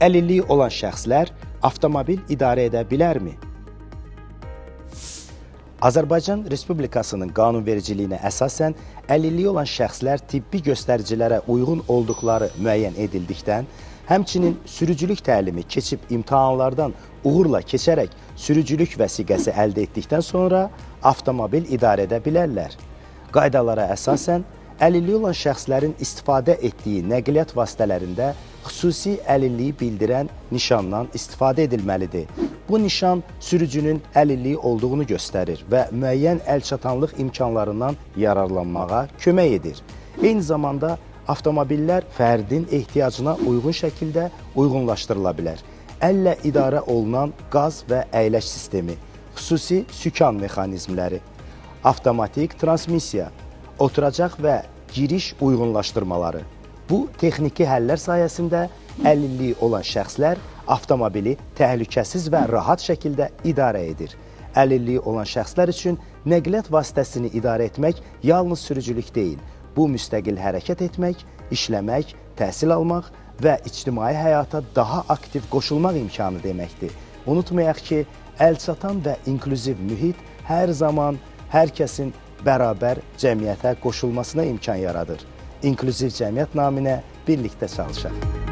Əlilliyi olan şəxslər avtomobil idarə edə bilərmi? Azərbaycan Respublikasının qanunvericiliyinə əsasən əlilliyi olan şəxslər tibbi göstəricilərə uyğun olduqları müəyyən edildikdən, həmçinin sürücülük təlimi keçib imtahanlardan uğurla keçərək sürücülük vəsiqəsi əldə etdikdən sonra avtomobil idarə edə bilərlər. Qaydalara əsasən, əlilliyi olan şəxslərin istifadə etdiyi nəqliyyat vasitələrində xüsusi əlilliyi bildirən nişandan istifadə edilməlidir. Bu nişan sürücünün əlilliyi olduğunu göstərir və müəyyən əlçatanlıq imkanlarından yararlanmağa kömək edir. Eyni zamanda avtomobillər fərdin ehtiyacına uyğun şəkildə uyğunlaşdırıla bilər. Əllə idarə olunan qaz və əyləc sistemi, xüsusi sükan mexanizmləri, avtomatik transmissiya, oturacaq və giriş uyğunlaşdırmaları. Bu texniki həllər sayəsində əlilliyi olan şəxslər avtomobili təhlükəsiz və rahat şəkildə idarə edir. Əlilliyi olan şəxslər üçün nəqliyyat vasitəsini idarə etmək yalnız sürücülük deyil. Bu, müstəqil hərəkət etmək, işləmək, təhsil almaq və ictimai həyata daha aktiv qoşulmaq imkanı deməkdir. Unutmayaq ki, əlçatan və inklüziv mühit hər zaman hər kəsin bərabər cəmiyyətə qoşulmasına imkan yaradır. İnklüziv cəmiyyət naminə birlikdə çalışaq.